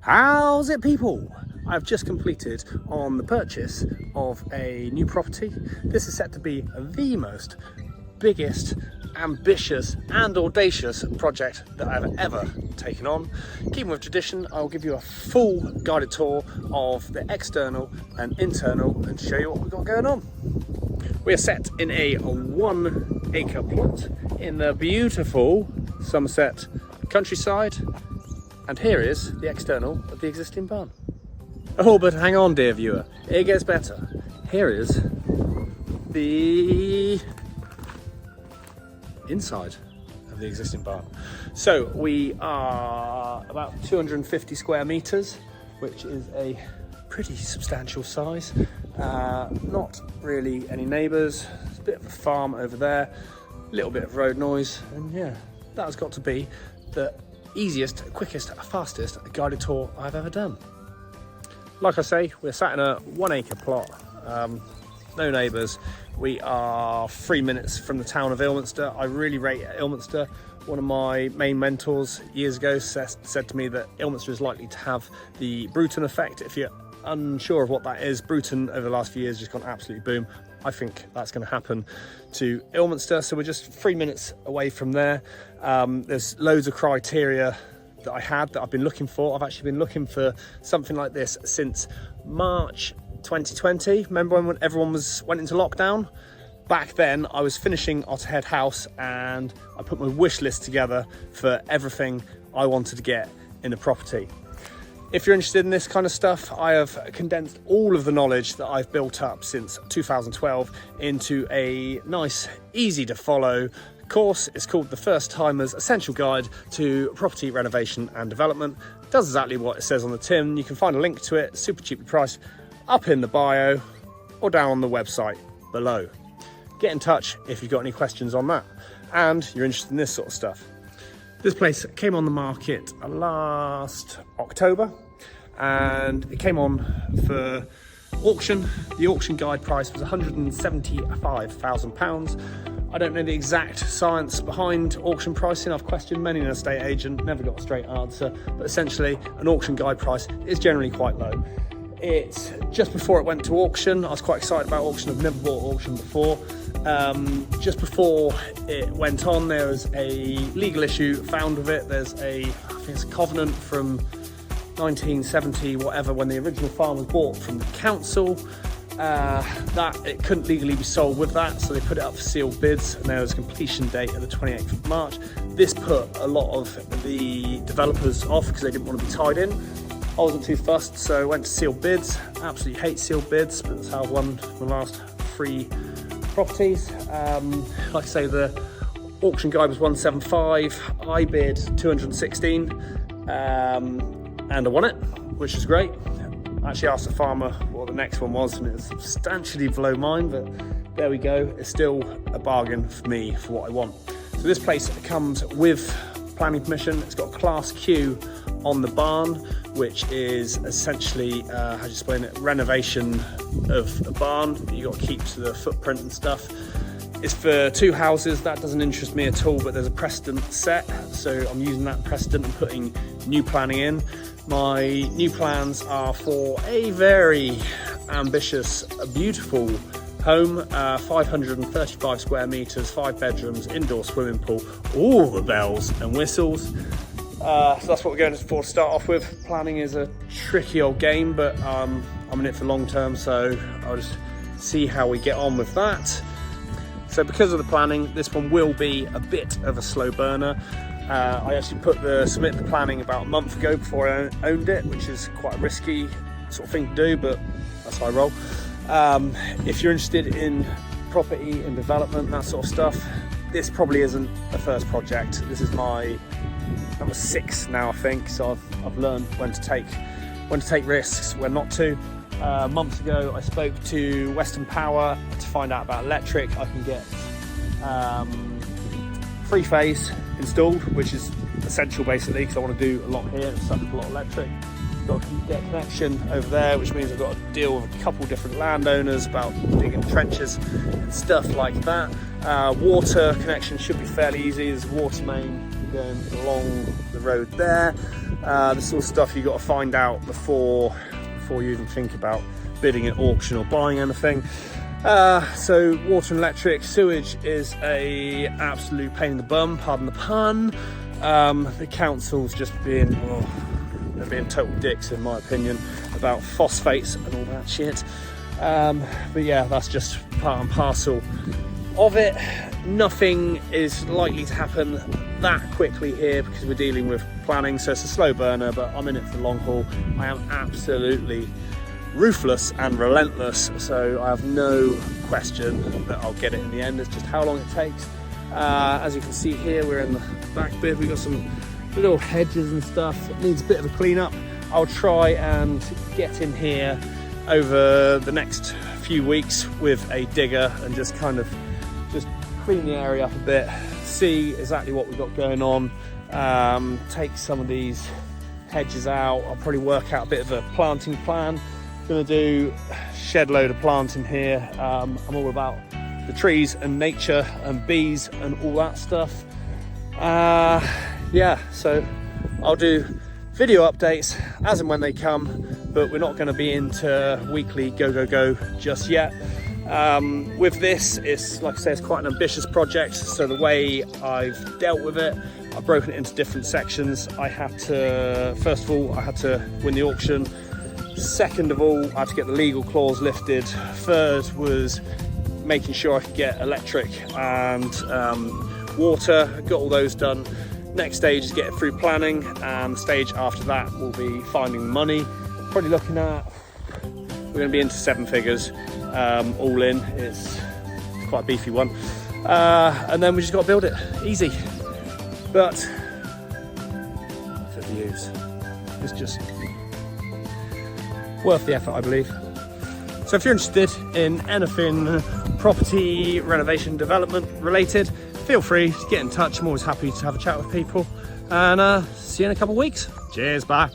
How's it, people? I've just completed on the purchase of a new property. This is set to be the most biggest, ambitious and audacious project that I've ever taken on. Keeping with tradition, I'll give you a full guided tour of the external and internal and show you what we've got going on. We're set in a 1 acre plot in the beautiful Somerset countryside. And here is the external of the existing barn. Oh, but hang on, dear viewer, it gets better. Here is the inside of the existing barn. So we are about 250 square meters, which is a pretty substantial size. Not really any neighbors. It's a bit of a farm over there, a little bit of road noise, and yeah, that has got to be the easiest, quickest, fastest guided tour I've ever done. Like I say, we're sat in a 1 acre plot, no neighbours. We are 3 minutes from the town of Ilminster. I really rate Ilminster. One of my main mentors years ago said to me that Ilminster is likely to have the Bruton effect. If you're unsure of what that is, Bruton over the last few years just gone absolutely boom. I think that's going to happen to Ilminster, so we're just 3 minutes away from there. There's loads of criteria that I've been looking for. I've actually been looking for something like this since March 2020. Remember when everyone went into lockdown? Back then I was finishing Otterhead House and I put my wish list together for everything I wanted to get in a property. If you're interested in this kind of stuff, I have condensed all of the knowledge that I've built up since 2012 into a nice, easy to follow course. It's called the First Timer's Essential Guide to Property Renovation and Development. It does exactly what it says on the tin. You can find a link to it, super cheaply priced, up in the bio or down on the website below. Get in touch if you've got any questions on that and you're interested in this sort of stuff. This place came on the market last October and it came on for auction. The auction guide price was £175,000. I don't know the exact science behind auction pricing. I've questioned many an estate agent, never got a straight answer, but essentially an auction guide price is generally quite low. It's just before it went to auction. I was quite excited about auction. I've never bought auction before. Just before it went on, there was a legal issue found with it. There's I think it's a covenant from 1970, whatever, when the original farm was bought from the council, that it couldn't legally be sold with that, so they put it up for sealed bids, and there was a completion date of the 28th of March. This put a lot of the developers off because they didn't want to be tied in. I wasn't too fussed, so I went to sealed bids. Absolutely hate sealed bids, but that's how I've won the last 3 properties. Like I say, the auction guide was 175. I bid 216, and I won it, which is great. I actually asked the farmer what the next one was, and it was substantially below mine, but there we go. It's still a bargain for me for what I want. So this place comes with planning permission. It's got a Class Q on the barn, which is essentially, how do you explain it, renovation of a barn. You got to keep to the footprint and stuff. It's for 2 houses. That doesn't interest me at all, but there's a precedent set, so I'm using that precedent and putting new planning in. My new plans are for a very ambitious, beautiful home, 535 square meters, 5 bedrooms, indoor swimming pool, all the bells and whistles. So that's what we're going for to start off with. Planning is a tricky old game, but I'm in it for long term, so I'll just see how we get on with that. So because of the planning, this one will be a bit of a slow burner. I actually submit the planning about a month ago before I owned it, which is quite a risky sort of thing to do, but that's how I roll. If you're interested in property and development, that sort of stuff, this probably isn't a first project. This is my number 6 now, I think. So I've learned when to take risks, when not to. Months ago, I spoke to Western Power to find out about electric. I can get 3-phase installed, which is essential basically because I want to do a lot here. It's such a lot of electric. Got to get a connection over there, which means I've got to deal with a couple different landowners about digging trenches and stuff like that. Water connection should be fairly easy. There's a water main going along the road there. The sort of stuff you got to find out before you even think about bidding at auction or buying anything. So water and electric, sewage is a absolute pain in the bum, pardon the pun. The council's just being total dicks in my opinion about phosphates and all that shit. But yeah, that's just part and parcel of it. Nothing is likely to happen that quickly here because we're dealing with planning, so it's a slow burner, but I'm in it for the long haul. I am absolutely ruthless and relentless, so I have no question that I'll get it in the end. It's just how long it takes. As you can see here, we're in the back bit. We've got some little hedges and stuff that needs a bit of a clean up. I'll try and get in here over the next few weeks with a digger and just clean the area up a bit, see exactly what we've got going on, take some of these hedges out. I'll probably work out a bit of a planting plan. Gonna do a shed load of planting here. I'm all about the trees and nature and bees and all that stuff. Yeah, so I'll do video updates as and when they come, but we're not going to be into weekly go just yet. With this, it's like I say, it's quite an ambitious project, so the way I've dealt with it, I've broken it into different sections. First of all, I had to win the auction. Second of all, I had to get the legal clause lifted. Third was making sure I could get electric and water. Got all those done. Next stage is get it through planning, and the stage after that will be finding money. Probably looking at, we're going to be into 7 figures all in. It's quite a beefy one, and then we just got to build it easy, but for views it's just worth the effort, I believe. So if you're interested in anything property renovation development related, feel free to get in touch. I'm always happy to have a chat with people, and see you in a couple of weeks. Cheers, bye.